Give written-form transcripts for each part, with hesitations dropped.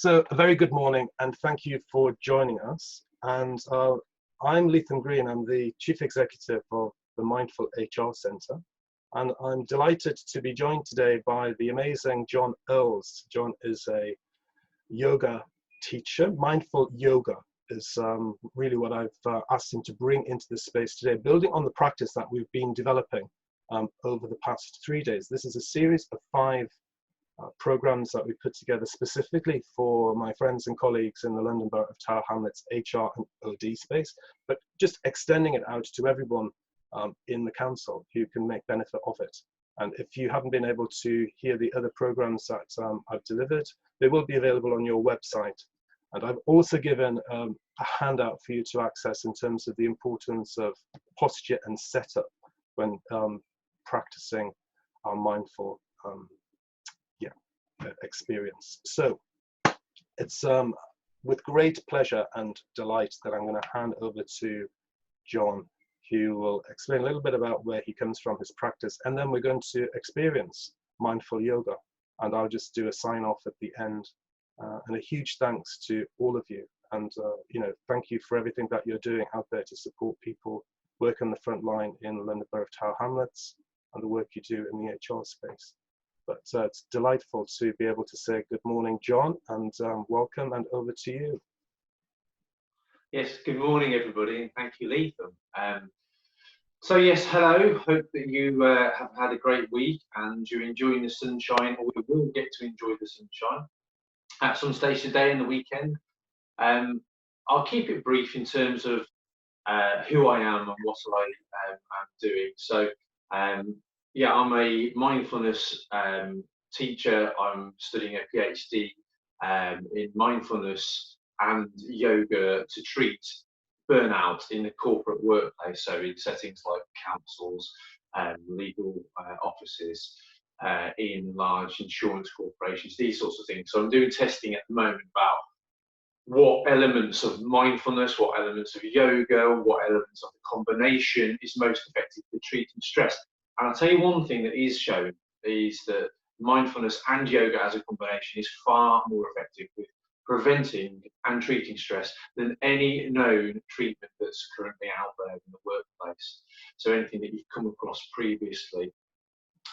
So a very good morning and thank you for joining us. And I'm Lethan Green, I'm the Chief Executive of the Mindful HR Centre. And I'm delighted to be joined today by the amazing John Earls. John is a yoga teacher. Mindful yoga is really what I've asked him to bring into this space today, building on the practice that we've been developing over the past 3 days. This is a series of 5 programs that we put together specifically for my friends and colleagues in the London Borough of Tower Hamlets HR and OD space, but just extending it out to everyone in the council who can make benefit of it. And if you haven't been able to hear the other programs that I've delivered, they will be available on your website. And I've also given a handout for you to access in terms of the importance of posture and setup when practicing our mindful experience. So it's with great pleasure and delight that I'm going to hand over to John, who will explain a little bit about where he comes from, his practice, and then we're going to experience mindful yoga. And I'll just do a sign off at the end. And a huge thanks to all of you. And thank you for everything that you're doing out there to support people work on the front line in the London Borough of Tower Hamlets and the work you do in the HR space. But it's delightful to be able to say good morning, John, and welcome, and over to you. Yes, good morning, everybody, and thank you, Lethan. So yes, hello. Hope that you have had a great week and you're enjoying the sunshine, or we will get to enjoy the sunshine at some stage today and the weekend. I'll keep it brief in terms of who I am and what I am doing. So yeah, I'm a mindfulness teacher. I'm studying a PhD in mindfulness and yoga to treat burnout in the corporate workplace, so in settings like councils, legal offices, in large insurance corporations, these sorts of things. So I'm doing testing at the moment about what elements of mindfulness, what elements of yoga, what elements of the combination is most effective for treating stress. And I'll tell you one thing that is shown is that mindfulness and yoga as a combination is far more effective with preventing and treating stress than any known treatment that's currently out there in the workplace. So anything that you've come across previously,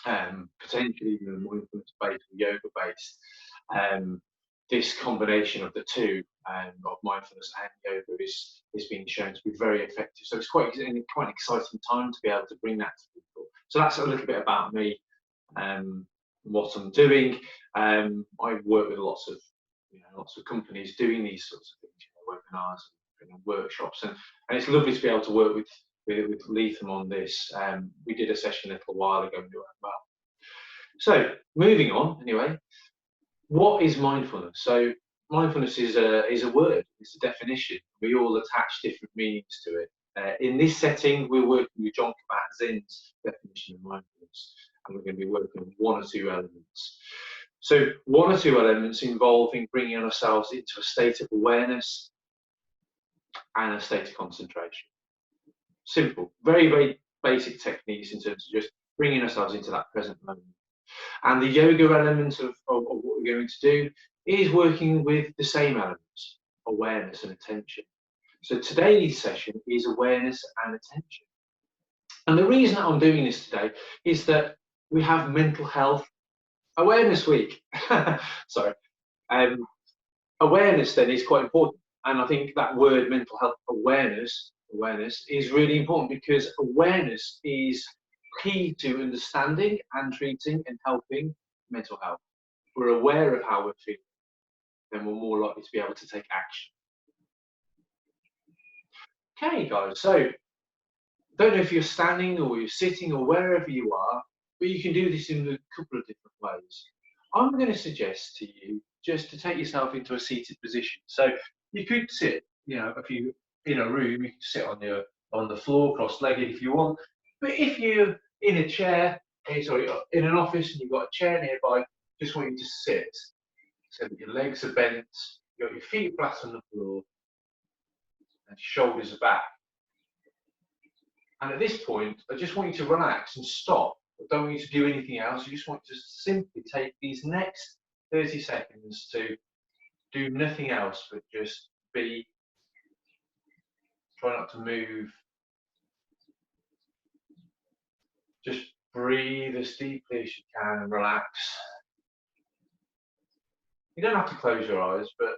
potentially even mindfulness-based or yoga-based, this combination of the two, of mindfulness and yoga, is being shown to be very effective. So it's quite an exciting time to be able to bring that to people. So that's a little bit about me, what I'm doing. I work with lots of companies doing these sorts of things, webinars and workshops, and it's lovely to be able to work with Lethan on this. We did a session a little while ago and it went well. So moving on, anyway, what is mindfulness? So mindfulness is a word, it's a definition. We all attach different meanings to it. In this setting, we're working with John Kabat-Zinn's definition of mindfulness, and we're going to be working on 1 or 2 elements. So 1 or 2 elements involving bringing ourselves into a state of awareness and a state of concentration. Simple, very, very basic techniques in terms of just bringing ourselves into that present moment. And the yoga element of what we're going to do is working with the same elements, awareness and attention. So today's session is awareness and attention. And the reason that I'm doing this today is that we have Mental Health Awareness Week. Sorry. Awareness then is quite important. And I think that word mental health awareness is really important, because awareness is key to understanding and treating and helping mental health. If we're aware of how we're feeling, then we're more likely to be able to take action. Okay, guys, so don't know if you're standing or you're sitting or wherever you are, but you can do this in a couple of different ways. I'm going to suggest to you just to take yourself into a seated position. So you could sit, if you're in a room, you can sit on the floor, cross-legged if you want. But if you're in a chair, in an office and you've got a chair nearby, just want you to sit so that your legs are bent, you've got your feet flat on the floor, and your shoulders are back. And at this point, I just want you to relax and stop. I don't want you to do anything else. I just want you to simply take these next 30 seconds to Do nothing else but just be. Try not to move. Just breathe as deeply as you can and relax. You don't have to close your eyes, but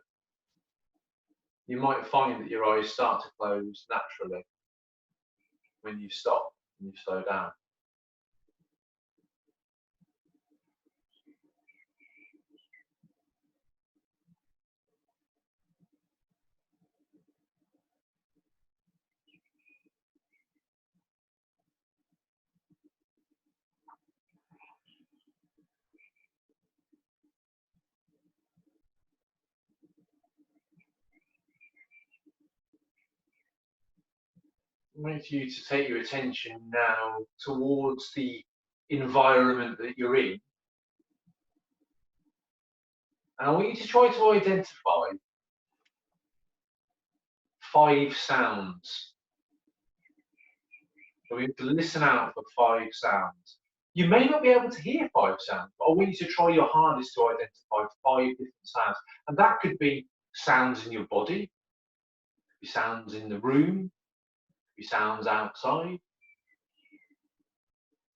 you might find that your eyes start to close naturally when you stop and you slow down. I want you to take your attention now towards the environment that you're in. And I want you to try to identify 5 sounds. So we have to listen out for 5 sounds. You may not be able to hear 5 sounds, but I want you to try your hardest to identify 5 different sounds. And that could be sounds in your body, could be sounds in the room, could be sounds outside.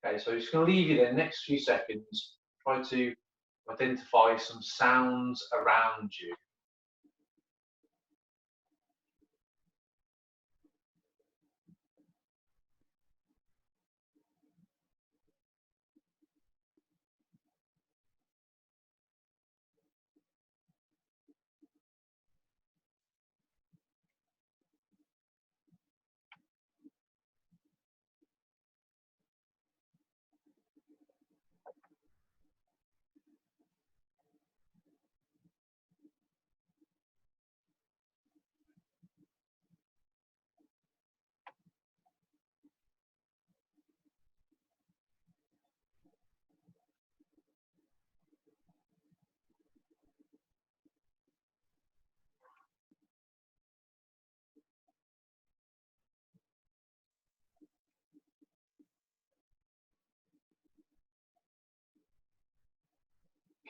Okay, so I'm just going to leave you there next few seconds. Try to identify some sounds around you.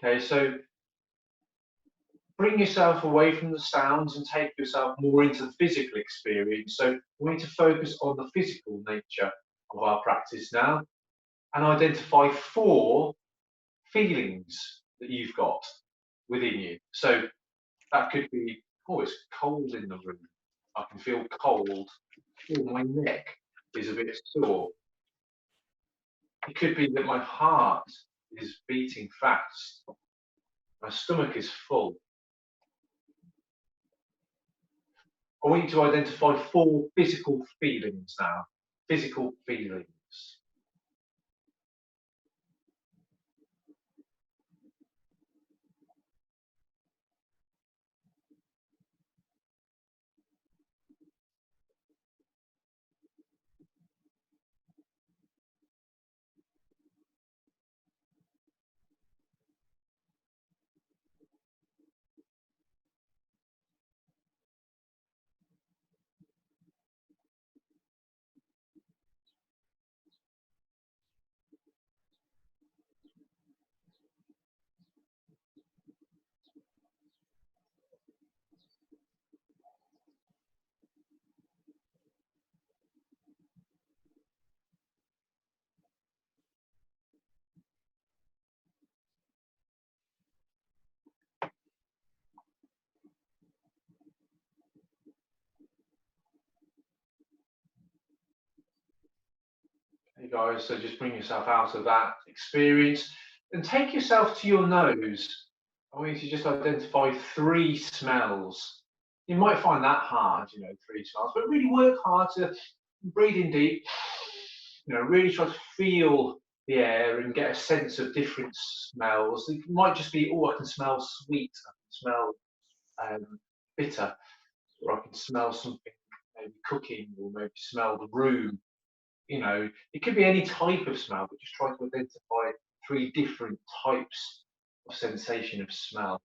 Okay, so bring yourself away from the sounds and take yourself more into the physical experience. So we need to focus on the physical nature of our practice now and identify 4 feelings that you've got within you. So that could be, oh, it's cold in the room. I can feel cold. Oh, my neck is a bit sore. It could be that my heart is beating fast. My stomach is full. I want you to identify 4 physical feelings now. Physical feelings. Hey guys, so just bring yourself out of that experience and take yourself to your nose. I want you to just identify 3 smells. You might find that hard, 3 smells, but really work hard to breathe in deep, really try to feel the air and get a sense of different smells. It might just be, oh, I can smell sweet, I can smell bitter, or I can smell something maybe cooking, or maybe smell the room. It could be any type of smell, but just try to identify 3 different types of sensation of smell.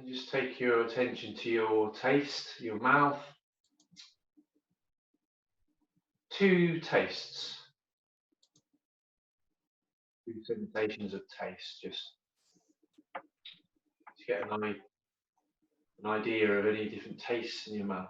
just take your attention to your taste, your mouth. 2 tastes, 2 sensations of taste, just to get an idea of any different tastes in your mouth.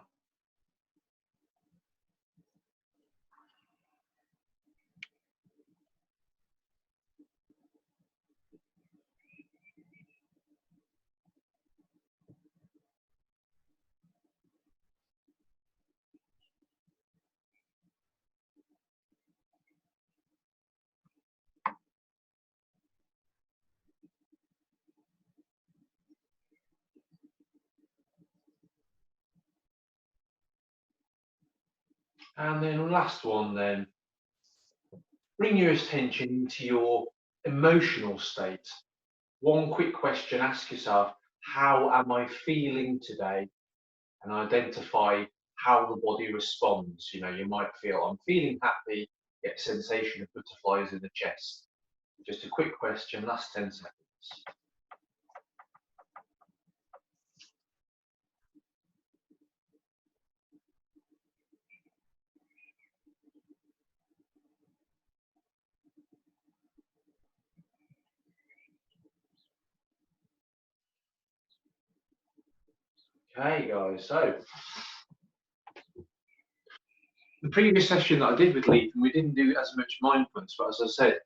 And then last one then, bring your attention into your emotional state. One quick question, ask yourself, how am I feeling today? And identify how the body responds. You know, you might feel, I'm feeling happy, get a sensation of butterflies in the chest. Just a quick question, last 10 seconds. Okay, guys, so the previous session that I did with Leith, and we didn't do as much mindfulness, but as I said,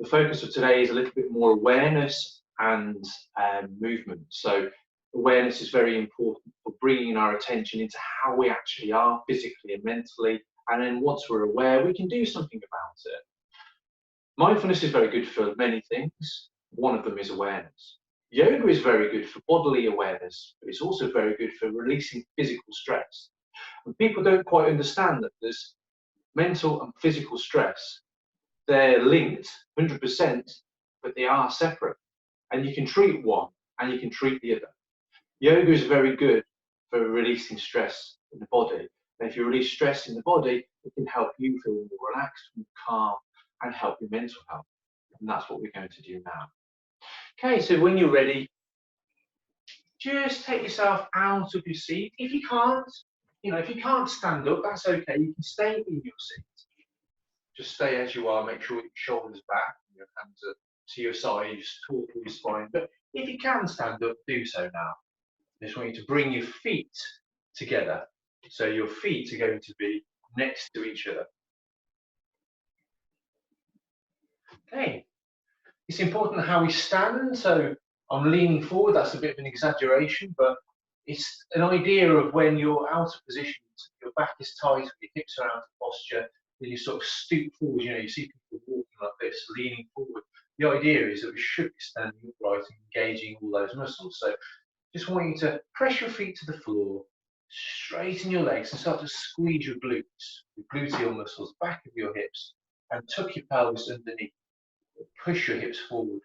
the focus of today is a little bit more awareness and movement. So awareness is very important for bringing our attention into how we actually are physically and mentally. And then once we're aware, we can do something about it. Mindfulness is very good for many things. One of them is awareness. Yoga is very good for bodily awareness, but it's also very good for releasing physical stress. And people don't quite understand that there's mental and physical stress. They're linked 100%, but they are separate. And you can treat one and you can treat the other. Yoga is very good for releasing stress in the body. And if you release stress in the body, it can help you feel more relaxed, more calm, and help your mental health. And that's what we're going to do now. Okay, so when you're ready, just take yourself out of your seat. If you can't, if you can't stand up, that's okay. You can stay in your seat. Just stay as you are. Make sure your shoulders back, your hands up to your sides, taut through your spine. But if you can stand up, do so now. I just want you to bring your feet together. So your feet are going to be next to each other. Okay. It's important how we stand. So I'm leaning forward. That's a bit of an exaggeration, but it's an idea of when you're out of position, your back is tight, your hips are out of posture, then you sort of stoop forward. You see people walking like this, leaning forward. The idea is that we should be standing upright and engaging all those muscles. So just want you to press your feet to the floor, straighten your legs and start to squeeze your glutes, your gluteal muscles, back of your hips, and tuck your pelvis underneath. Push your hips forward.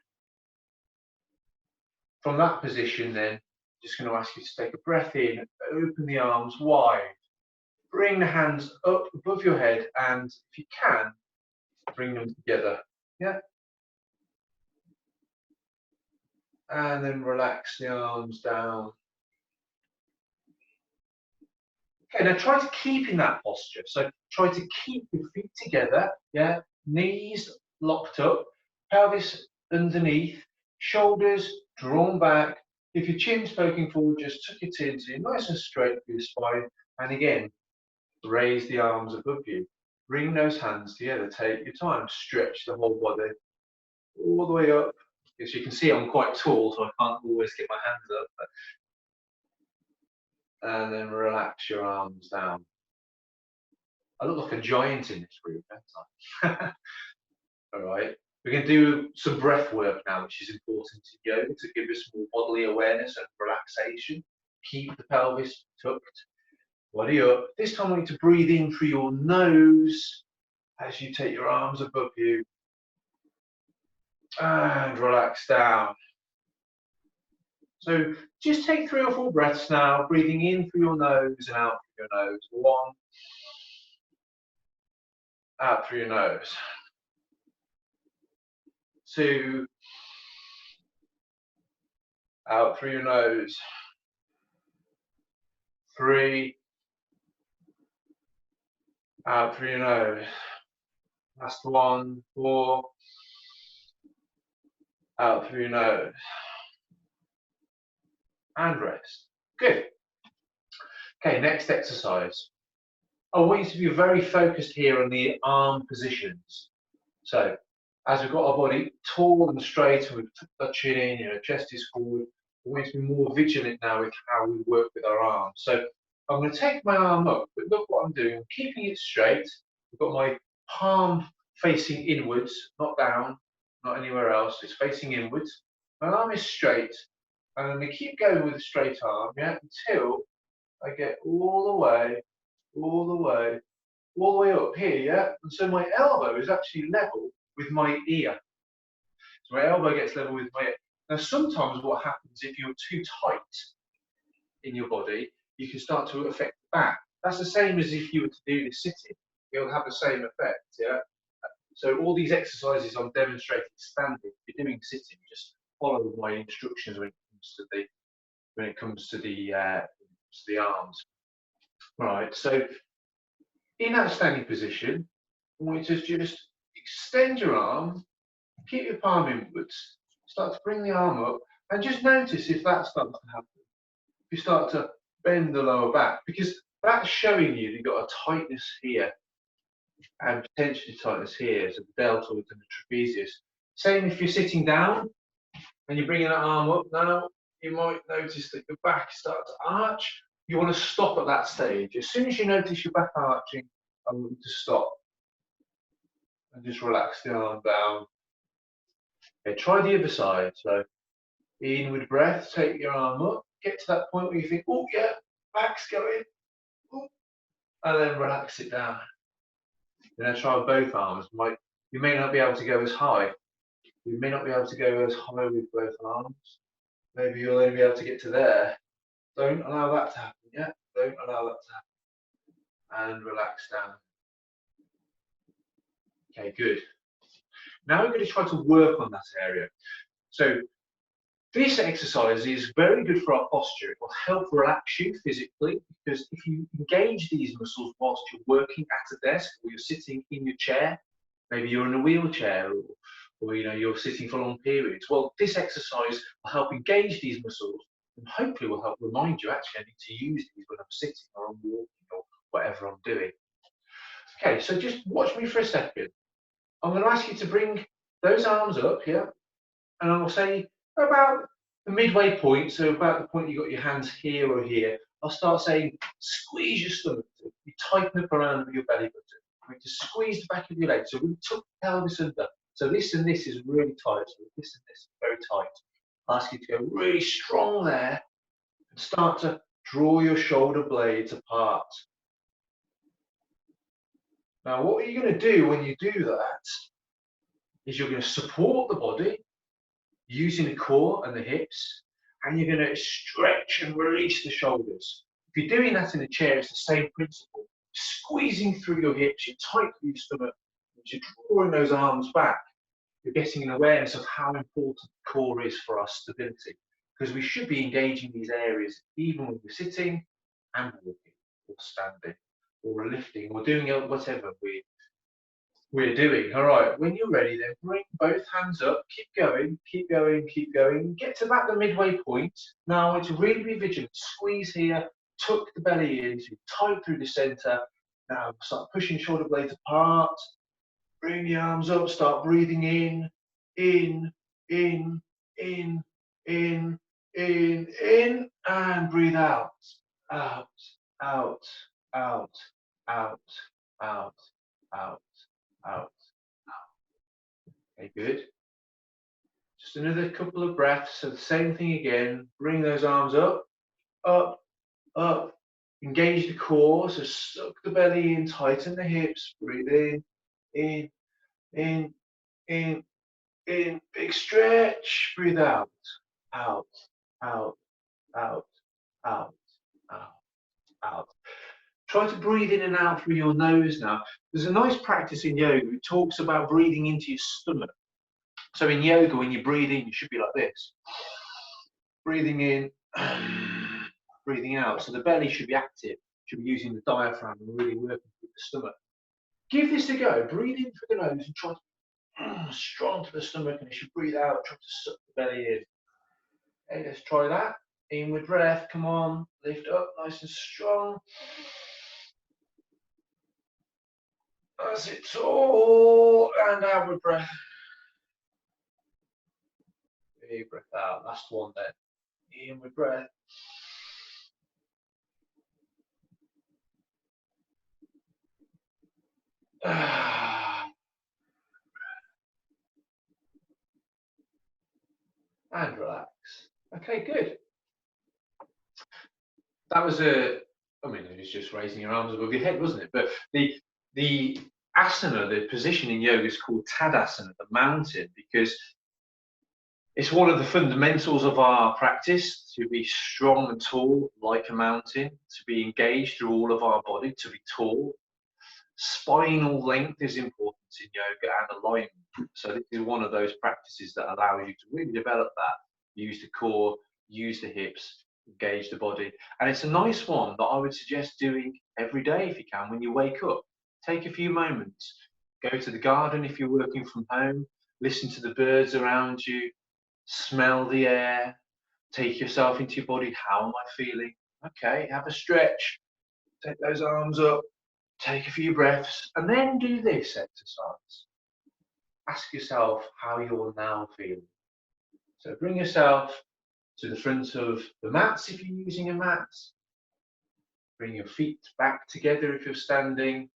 From that position then, just going to ask you to take a breath in, open the arms wide, bring the hands up above your head, and if you can, bring them together. Yeah. And then relax the arms down. Okay, now try to keep in that posture. So try to keep your feet together, yeah, knees locked up, pelvis underneath, shoulders drawn back. If your chin's poking forward, just tuck your chin so you're nice and straight through your spine. And again, raise the arms above you. Bring those hands together. Take your time. Stretch the whole body all the way up. As you can see, I'm quite tall, so I can't always get my hands up. And then relax your arms down. I look like a giant in this room, don't I? All right. We're going to do some breath work now, which is important in yoga to give us more bodily awareness and relaxation. Keep the pelvis tucked, body up. This time I want you to breathe in through your nose as you take your arms above you and relax down. So just take 3 or 4 breaths now, breathing in through your nose and out through your nose. 1, out through your nose. 2, Out through your nose. 3. Out through your nose. Last one. 4. Out through your nose. And rest. Good. Okay, next exercise. I want you to be very focused here on the arm positions. So, as we've got our body tall and straight, and we've tucked our chin in, you know, chest is forward, we want to be more vigilant now with how we work with our arms. So, I'm going to take my arm up, but look what I'm doing. I'm keeping it straight. I've got my palm facing inwards, not down, not anywhere else. It's facing inwards. My arm is straight. And I'm going to keep going with a straight arm, yeah, until I get all the way up here, yeah? And so my elbow is actually level with my ear. So my elbow gets level with my ear. Now, sometimes what happens if you're too tight in your body, you can start to affect the back. That's the same as if you were to do this sitting. It'll have the same effect, yeah? So all these exercises I'm demonstrating standing. If you're doing sitting, just follow my instructions when it comes to the arms. Right, so in that standing position, I want you to just extend your arm, keep your palm inwards, start to bring the arm up, and just notice if that starts to happen. You start to bend the lower back, because that's showing you you've got a tightness here and potentially tightness here, so the deltoid and the trapezius. Same if you're sitting down and you're bringing that arm up now, you might notice that your back starts to arch. You want to stop at that stage. As soon as you notice your back arching, I want you to stop and just relax the arm down. Okay, try the other side. So inward breath, take your arm up, get to that point where you think, oh yeah, back's going, ooh, and then relax it down. Then try both arms. You may not be able to go as high. You may not be able to go as high with both arms. Maybe you'll only be able to get to there. Don't allow that to happen, yeah? Don't allow that to happen. And relax down. Okay, good. Now we're going to try to work on that area. So this exercise is very good for our posture. It will help relax you physically, because if you engage these muscles whilst you're working at a desk or you're sitting in your chair, maybe you're in a wheelchair or you know, you're sitting for long periods, well, this exercise will help engage these muscles and hopefully will help remind you, actually, I need to use these when I'm sitting or I'm walking or whatever I'm doing. Okay, so just watch me for a second. I'm going to ask you to bring those arms up here, and I'll say about the midway point, so about the point you've got your hands here or here, I'll start saying, squeeze your stomach. You tighten up around your belly button. You need to squeeze the back of your legs. So we tuck the pelvis under. So this and this is really tight. So this and this is very tight. I'll ask you to go really strong there and start to draw your shoulder blades apart. Now, what are you going to do when you do that is you're going to support the body using the core and the hips, and you're going to stretch and release the shoulders. If you're doing that in a chair, it's the same principle. Squeezing through your hips, you're tight through your stomach, you're drawing those arms back. You're getting an awareness of how important the core is for our stability, because we should be engaging these areas even when we're sitting and walking or standing or lifting or doing whatever we're doing. All right, when you're ready, then bring both hands up, keep going, keep going, keep going. Get to about the midway point. Now, to really be vigilant, squeeze here, tuck the belly in, so tight through the center. Now, start pushing shoulder blades apart. Bring the arms up, start breathing in, in, in, in, in, in, and breathe out, out, out, out, out, out, out, out. Okay, good. Just another couple of breaths. So the same thing again. Bring those arms up, up, up. Engage the core. So suck the belly in, tighten the hips. Breathe in, in, in, in, in. Big stretch. Breathe out, out, out, out, out, out, out. Try to breathe in and out through your nose now. There's a nice practice in yoga. It talks about breathing into your stomach. So in yoga, when you breathe in, you should be like this. breathing in, breathing out. So the belly should be active, should be using the diaphragm and really working with the stomach. Give this a go. Breathe in through the nose and try to strong to the stomach, and as you breathe out, try to suck the belly in. Okay, let's try that. Inward breath, come on, lift up nice and strong. That's it, tall, and outward breath. Big breath out, last one then. Inward breath. And relax. Okay, good. That was it was just raising your arms above your head, wasn't it? But the asana, the position in yoga is called Tadasana, the mountain, because it's one of the fundamentals of our practice to be strong and tall like a mountain, to be engaged through all of our body, to be tall. Spinal length is important in yoga and alignment. So this is one of those practices that allows you to really develop that. Use the core, use the hips, engage the body. And it's a nice one that I would suggest doing every day if you can. When you wake up, take a few moments. Go to the garden if you're working from home. Listen to the birds around you. Smell the air. Take yourself into your body. How am I feeling? Okay, have a stretch. Take those arms up. Take a few breaths. And then do this exercise. Ask yourself how you're now feeling. So bring yourself to the front of the mats if you're using a mat. Bring your feet back together if you're standing.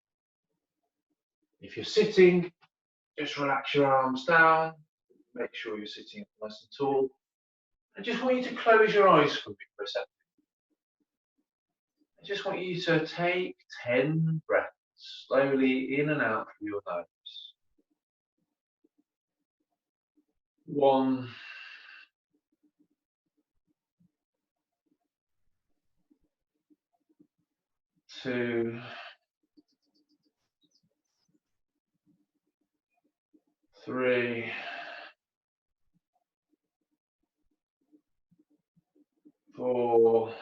If you're sitting, just relax your arms down. Make sure you're sitting nice and tall. I just want you to close your eyes for me for a second. I just want you to take 10 breaths slowly in and out through your nose. 1, 2, 3, 4,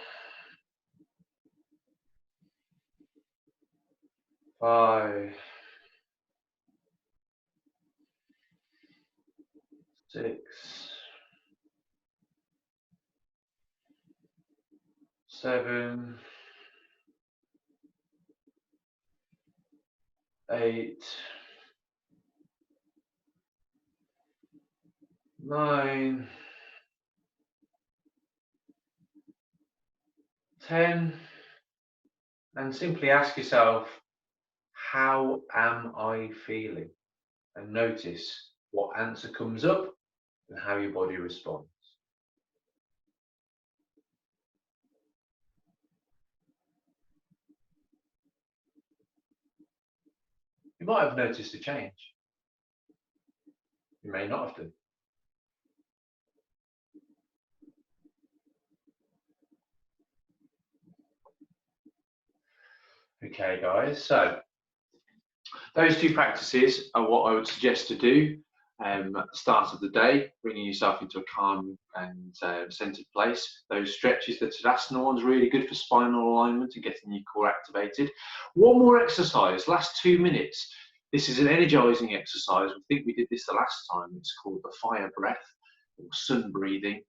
5, 6, 7, 8, 9, 10, and simply ask yourself, how am I feeling? And notice what answer comes up and how your body responds. You might have noticed a change. You may not have done. Okay, guys, so those two practices are what I would suggest to do at the start of the day, bringing yourself into a calm and centered place. Those stretches, the Tadasana one's really good for spinal alignment and getting your core activated. One more exercise, last 2 minutes. This is an energizing exercise. I think we did this the last time. It's called the fire breath or sun breathing.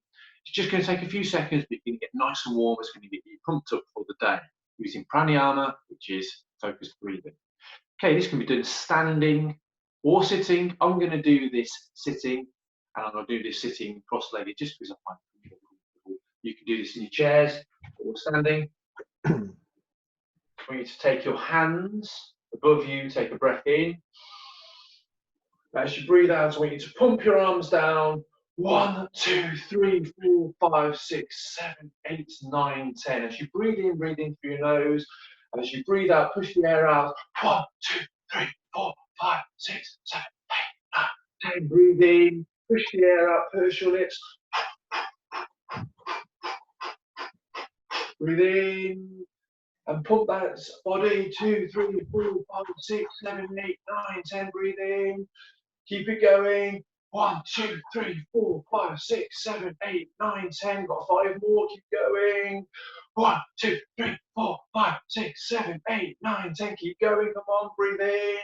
It's just going to take a few seconds, but you're going to get nice and warm. It's going to get you pumped up for the day using pranayama, which is focused breathing. Okay, this can be done standing or sitting. I'm going to do this sitting, and I'm going to do this sitting cross-legged just because I find it more comfortable. You can do this in your chairs or standing. I want you to take your hands above you, take a breath in. As you breathe out, I want you to pump your arms down. 1, 2, 3, 4, 5, 6, 7, 8, 9, 10. As you breathe in through your nose. And as you breathe out, push the air out. 1, 2, 3, 4, 5, 6, 7, 8, 9, 10. Breathe in, push the air out, purse your lips. Breathe in and pump that body. 2, 3, 4, 5, 6, 7, 8, 9, 10. Breathe in. Keep it going. 1, 2, 3, 4, 5, 6, 7, 8, 9, 10. Got 5 more. Keep going. 1, 2, 3, 4, 5, 6, 7, 8, 9, 10. Keep going. Come on, breathe in.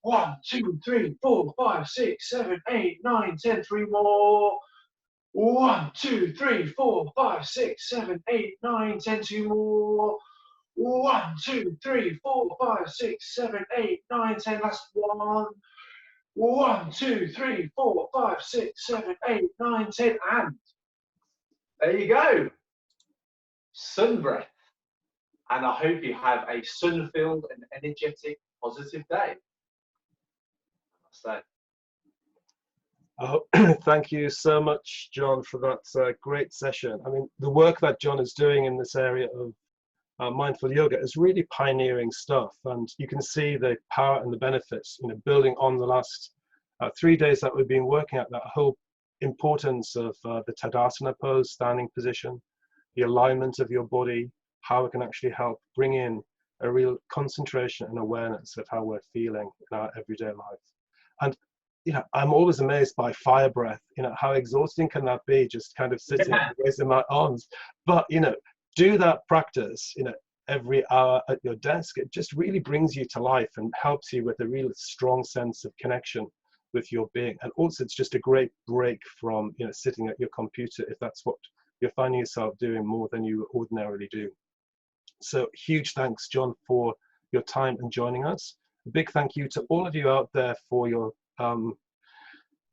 1, 2, 3, 4, 5, 6, 7, 8, 9, 10. 3 more. 1, 2, 3, 4, 5, 6, 7, 8, 9, 10. 2 more. 1, 2, 3, 4, 5, 6, 7, 8, 9, 10. Last one. 1, 2, 3, 4, 5, 6, 7, 8, 9, 10. And there you go. Sun breath. And I hope you have a sun-filled and energetic, positive day. Namaste. Oh, thank you so much, John, for that great session. I mean, the work that John is doing in this area of mindful yoga is really pioneering stuff, and you can see the power and the benefits, building on the last 3 days that we've been working at that whole importance of the Tadasana pose, standing position, the alignment of your body, how it can actually help bring in a real concentration and awareness of how we're feeling in our everyday life. And I'm always amazed by fire breath. How exhausting can that be, just kind of sitting and raising my arms? But do that practice every hour at your desk. It just really brings you to life and helps you with a real strong sense of connection with your being. And also it's just a great break from sitting at your computer, if that's what you're finding yourself doing more than you ordinarily do. So huge thanks, John, for your time and joining us. A big thank you to all of you out there for your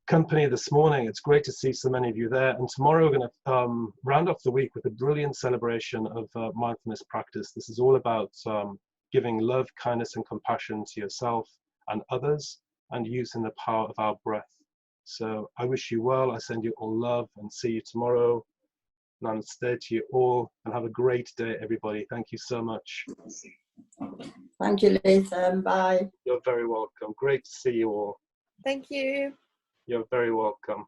company this morning. It's great to see so many of you there. And tomorrow we're going to round off the week with a brilliant celebration of mindfulness practice. This is all about giving love, kindness, and compassion to yourself and others, and using the power of our breath. So I wish you well. I send you all love and see you tomorrow. Namaste to you all, and have a great day, everybody. Thank you so much. Thank you, Latham. Bye. You're very welcome. Great to see you all. Thank you. You're very welcome.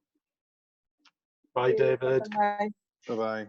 Bye, David. Bye. Bye-bye.